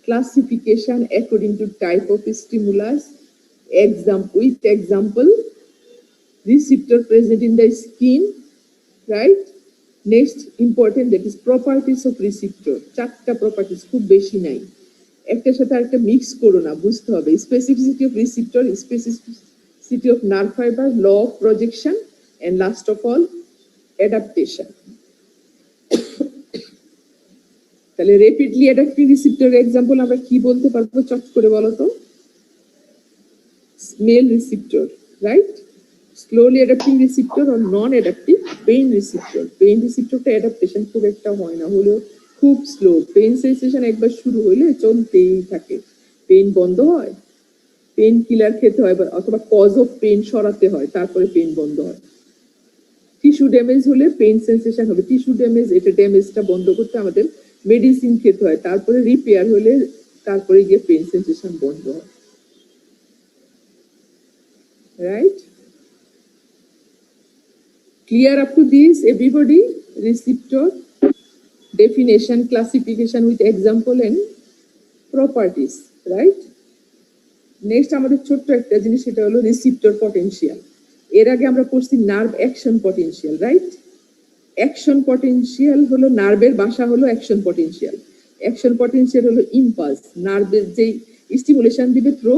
classification according to type of stimulus, with example, receptor present in the skin, right? Next important, that is properties of receptor. চারটা প্রপার্টিস, খুব বেশি নাই, একটার সাথে আরেকটা মিক্স করো না, বুঝতে হবে। Specificity of receptor, specificity of nerve fibre, law of projection, and last of all adaptation. তাহলে র্যাপিডলি অ্যাডাপ্টিং রিসিপ্টর এক্সাম্পল আমরা কি বলতে পারবো, চট করে বলো তো? Smell receptor, right? Slowly adapting receptor আর non adaptive pain receptor. Pain রিসিপ্টরটা অ্যাডাপ্টেশন খুব একটা হয় না, হলেও খুব স্লো। পেইন সেন্সেশন একবার শুরু হইলে চলতেই থাকে, পেইন বন্ধ হয়, পেইন কিলার খেতে হয় অথবা কজ অফ পেইন সরাতে হয়, তারপরে পেইন বন্ধ হয়। টিস্যু ড্যামেজ হলে পেইন সেন্সেশন হবে। টিস্যু ড্যামেজ, এটা ড্যামেজটা বন্ধ করতে আমাদের মেডিসিন খেতে হয়, তারপরে রিপেয়ার হলে তারপরে গিয়ে পেইন সেন্সেশন বন্ধ হয়, right? Clear up to this, everybody? Receptor, definition, classification with example and properties, right? Next আমাদের ছোট্ট একটা জিনিস, সেটা হলো রিসিপ্টর পটেনশিয়াল। এর আগে আমরা পড়ছি nerve action potential, right? Action potential হলো নার্ভের বাসা হলো অ্যাকশন পটেনশিয়াল। অ্যাকশন পটেনশিয়াল হলো ইম্পালস, নার্ভের যেই স্টিমুলেশন দিবে থ্রু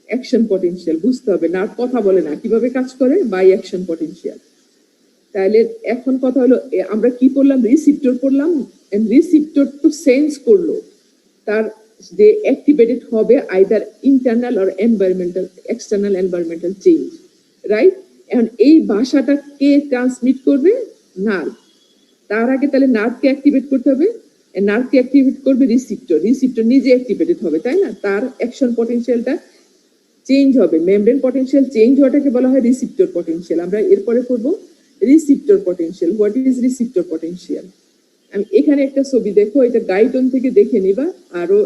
অ্যাকশন পটেনশিয়াল। বুঝতে হবে, নার্ভ কথা বলে না, কিভাবে কাজ করে? By action potential. তাহলে এখন কথা হলো আমরা কি পড়লাম? রিসিপ্টর পড়লাম, and receptor to sense করলো তার যে অ্যাক্টিভেটেড হবে either internal or environmental external environmental change, right? এখন এই ভাষাটা কে ট্রান্সমিট করবে? নার্ভ। তার আগে তাহলে নার্ভকে অ্যাক্টিভেট করতে হবে, নার্ভকে অ্যাক্টিভেট করবে রিসিপ্টর, রিসিপ্টর নিজে অ্যাক্টিভেটেড হবে, তাই না? তার অ্যাকশন পটেনশিয়ালটা চেঞ্জ হবে, মেমব্রেন পটেনশিয়াল চেঞ্জ হওয়াটাকে বলা হয় রিসিপ্টর পটেনশিয়াল। আমরা এরপরে করব receptor potential. What is receptor potential? আমি এখানে একটা ছবি দেখো, এটা গাইডন থেকে দেখে নিবা আরো।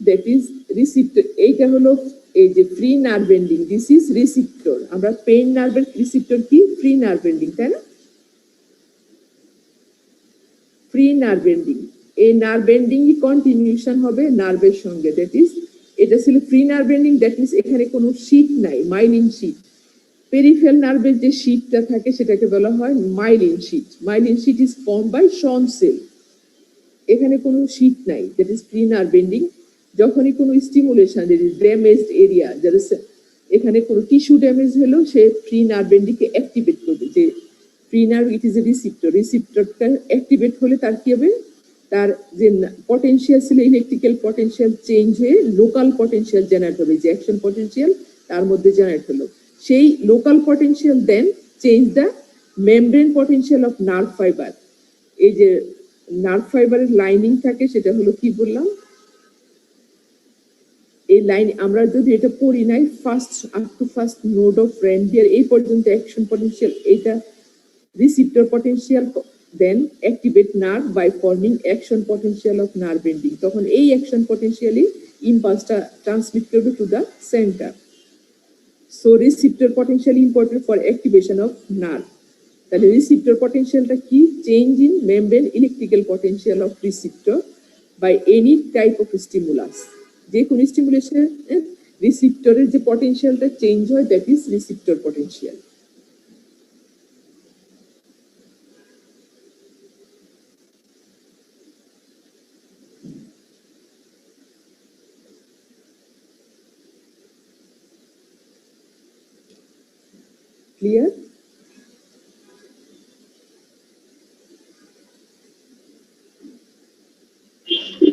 দ্যাট ইজ রিসিপ্টর, এইটা হলো এই যে free nerve ending, this is receptor. আমরা পেইন নার্ভের রিসিপ্টর কি? ফ্রি নার্ভ এন্ডিং, তাই না? ফ্রি নার্ভ এন্ডিং, এই নার্ভ এন্ডিং কন্টিনিউশন হবে নার্ভের সঙ্গে, দ্যাট ইজ এটা ছিল free nerve ending. That means এখানে কোনো শীট নাই, মাইলিন শীট। পেরিফেরাল নার্ভের যে শীটটা থাকে সেটাকে বলা হয় myelin sheath. Myelin sheath is form by Schwann cell. এখানে কোনো শীট নাই, that is free nerve ending. যখনই কোনো stimulation, that is damaged area, এখানে কোনো টিস্যু ড্যামেজ হলো, সে ফ্রি নার্ভ এন্ডিংকে অ্যাক্টিভেট করবে। যে free nerve it is a receptor, রিসিপ্টরটা অ্যাক্টিভেট হলে তার কি হবে? তার যে পটেনশিয়াল ছিল ইলেকট্রিক্যাল পটেনশিয়াল চেঞ্জ হয়ে লোকাল পটেনশিয়াল জেনারেট হবে, যে অ্যাকশন পটেনশিয়াল তার মধ্যে জেনারেট হলো। সেই local potential then change the membrane potential of nerve fibre. এই যে নার্ভ ফাইবারের লাইনিং থাকে সেটা হলো কি বললাম, এই লাইন আমরা যদি এটা পড়ি নাই, first up to first node of Ranvier এই পর্যন্ত অ্যাকশন পটেনশিয়াল, এটা receptor potential, then activate nerve by forming action potential of nerve ending. তখন এই অ্যাকশন পটেনশিয়ালি ইম্পালসটা ট্রান্সমিট করবে to the centre. So receptor potential important for activation of nerve. তাহলে receptor পটেনশিয়ালটা কি? Change in membrane electrical potential of receptor by any type of stimulus. যে কোনো স্টিমুলেশন রিসিপ্টরের যে পটেনশিয়ালটা চেঞ্জ হয়, that is receptor potential. Clear?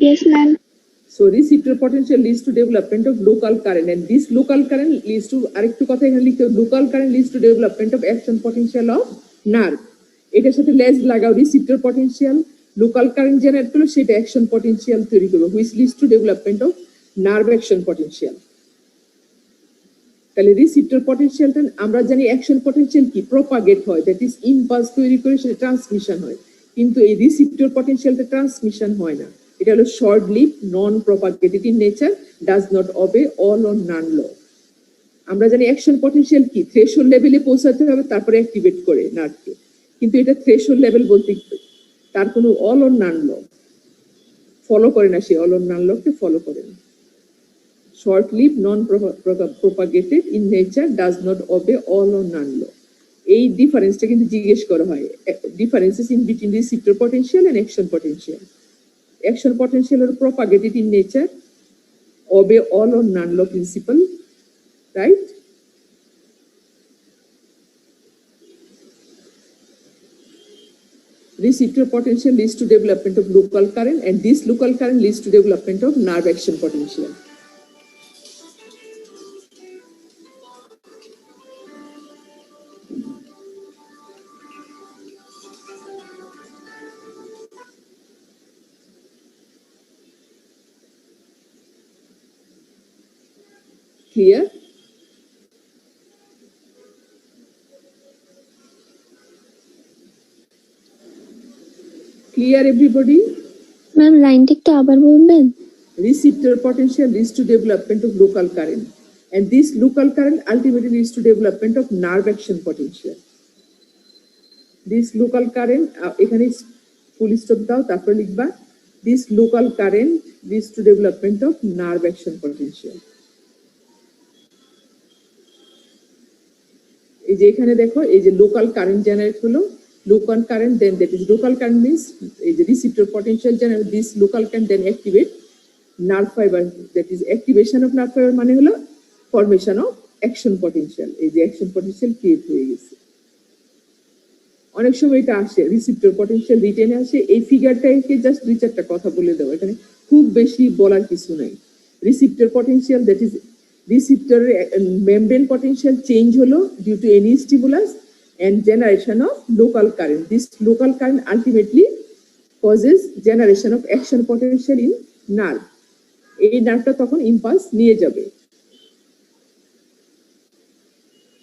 Yes, ma'am. So receptor potential leads to development of local current, and this local current leads to আরেকটু কথা এখানে লিখতে হবে, local current leads to development of action potential of nerve। এটার সাথে লেজ লাগাও, receptor potential local current generate করলো, সেটা action potential তৈরি করবে, which leads to development of nerve action potential। তাহলে রিসিপ্টর পটেনশিয়ালটা আমরা জানি অ্যাকশন পটেনশিয়াল কি? প্রপাগেট হয়, দ্যাট ইজ ইম্পালস তৈরি করে সেটা ট্রান্সমিশন হয়। কিন্তু এই রিসিপ্টর পটেনশিয়ালটা ট্রান্সমিশন হয় না, এটা হলো short lived, non propagated in nature, does not obey all or none law. আমরা জানি অ্যাকশন পটেনশিয়াল কি? থ্রেশহোল্ড লেভেলে পৌঁছাতে হবে, তারপরে অ্যাক্টিভেট করে নার্ভকে। কিন্তু এটা থ্রেশহোল্ড লেভেল বলতে তার কোনো all or none law follow করে না, সে অল অর নান লকে ফলো করে না। Short lived, non-propagated in nature, does not obey all or none law. এই ডিফারেন্সটা কিন্তু জিজ্ঞেস করা হয়, differences in between receptor potential and action potential. Action potential are propagated in nature, obey all or none law principle, right? Receptor potential leads to development of local current, and this local current leads to development of nerve action potential. Clear? Clear everybody? Ma'am লাইনটা একটু আবার বলবেন? Receptor potential leads to development of local current, and this local current ultimately leads to development of nerve action potential. This local current, এখানে full stop দাও, তারপর লিখবা this local current leads to development of nerve action potential. এই যে এখানে দেখো, এই যে লোকাল কারেন্ট জেনারেট হলো, local current, then that is local current means এই যে receptor potential generate, this local current then activate nerve fiber, that is activation of nerve fiber মানে হলো formation of action potential। এই যে action potential create হয়ে গেছে। অনেক সময় এটা আসে রিসিপ্টর পটেনশিয়াল রিটেনে আসে। এই ফিগারটাকে জাস্ট 2-4টা কথা বলে দেবো, এখানে খুব বেশি বলার কিছু নাই। রিসিপ্টর পটেনশিয়াল, দ্যাট ইজ রিসিপ্টরের মেমব্রেন পটেনশিয়াল চেঞ্জ হলো due to any stimulus and generation of local current. This local current ultimately causes generation of action potential in nerve. এই নার্ভটা তখন ইম্পালস নিয়ে যাবে।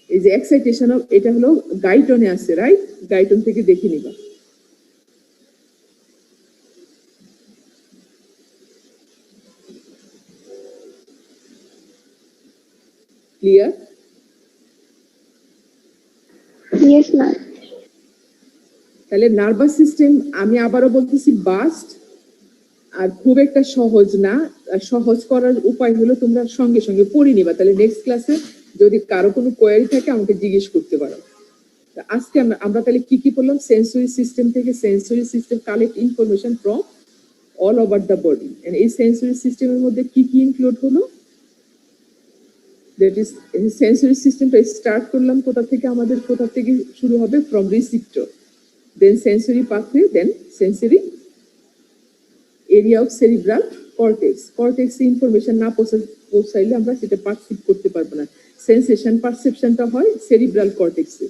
এই যে এক্সাইটেশন অফ, এটা হলো গাইটনে আছে, রাইট? গাইটন থেকে দেখে নিবা। ক্লিয়ার? Yes, ma'am. তাহলে নার্ভাস সিস্টেম আমি আবারও বলতেছি বাস্ট, আর খুব একটা সহজ না। সহজ করার উপায় হলো তোমরা সঙ্গে সঙ্গে পড়ে নিবা, তাহলে নেক্সট ক্লাসে যদি কারো কোনো কোয়ারি থাকে আমাকে জিজ্ঞেস করতে পারো। আজকে আমরা তাহলে কি কি পড়লাম? সেন্সরি সিস্টেম থেকে sensory system collect information from all over the body, and এই সেন্সরি সিস্টেমের মধ্যে কি কি ইনক্লুড হলো? দ্যাট ইজ সেন্সরি সিস্টেমটা স্টার্ট করলাম কোথা থেকে, আমাদের কোথা থেকে শুরু হবে? From receptor, then sensory pathway, then sensory area of cerebral cortex. কর্টেক্সে ইনফরমেশন না পৌঁছাইলে আমরা সেটা পারসিভ করতে পারবো না। সেন্সেশন পারসেপশনটা হয় সেরিব্রাল কর্টেক্সে।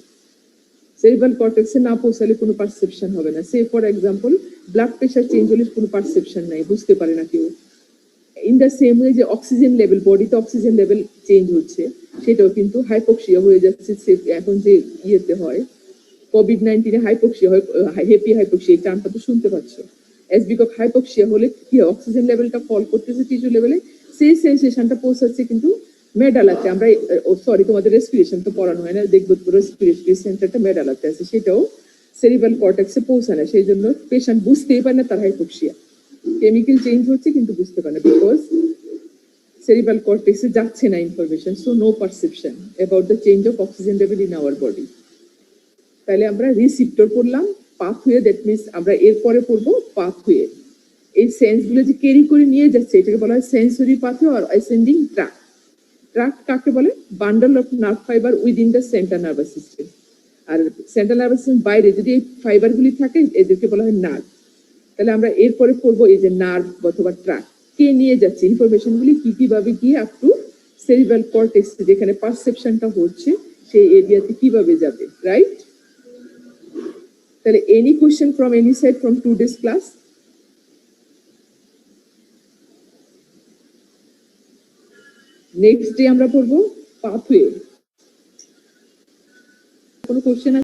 সেরিব্রাল কর্টেক্সে না পৌঁছালে কোনো পারসেপশন হবে না। Say for example blood pressure change হলে কোনো পারসেপশন নাই, বুঝতে পারে না কেউ। ইন দ্য সেম ওয়ে যে অক্সিজেন লেভেল, বডিতে অক্সিজেন লেভেল চেঞ্জ হচ্ছে, সেটাও কিন্তু হাইপোক্সিয়া হয়ে যাচ্ছে। এখন যে ইয়েতে হয় কোভিড-19 হাইপোক্সিয়া হয়, হ্যাপি হাইপোক্সিয়া, এই টার্মটা তো শুনতে পাচ্ছ। এস বিকজ হাইপোক্সিয়া হলে কি অক্সিজেন লেভেলটা ফল করতেছে টিস্যু লেভেলে, সেই সেন্সেশনটা পৌঁছাচ্ছে কিন্তু মেডালাতে। আমরা সরি, তোমাদের রেসপিরেশন তো পড়ানো হয় না, দেখবো রেসপিরেটরি সেন্টারটা মেডালাতে আছে, সেটাও সেরিব্রাল কর্টেক্সে পৌঁছায় না। সেই জন্য পেশেন্ট বুঝতেই পারে না তার হাইপোক্সিয়া। কেমিক্যাল চেঞ্জ হচ্ছে কিন্তু বুঝতে পারে না, বিকজ cerebral cortex যাচ্ছে না information, so no perception about the change of oxygen level in our body. তাহলে আমরা রিসিপ্টর পড়লাম, পাথওয়ে, দ্যাট মিনস আমরা এরপরে পড়বো পাথওয়ে। এই সেন্সগুলো যে ক্যারি করে নিয়ে যাচ্ছে এটাকে বলা হয় sensory pathway or ascending tract. Tract কাকে বলে? Bundle of nerve fibre within the central nervous system. আর সেন্ট্রাল নার্ভাস সিস্টেম বাইরে যদি এই ফাইবারগুলি থাকে এদেরকে বলা হয় নার্ভ। তাহলে আমরা এরপরে পড়বো এই যে নার্ভ অথবা ট্র্যাক কে নিয়ে যাচ্ছে ইনফরমেশনগুলি কি কিভাবে গিয়ে আপ টু সেরিব্রাল কর্টেক্স, যেখানে পারসেপশনটা হচ্ছে সেই এরিয়াতে কিভাবে যাবে, রাইট? তাহলে any question from any side from today's class? Next day আমরা পড়বো পাথওয়ে। কোনো কোয়েশ্চেন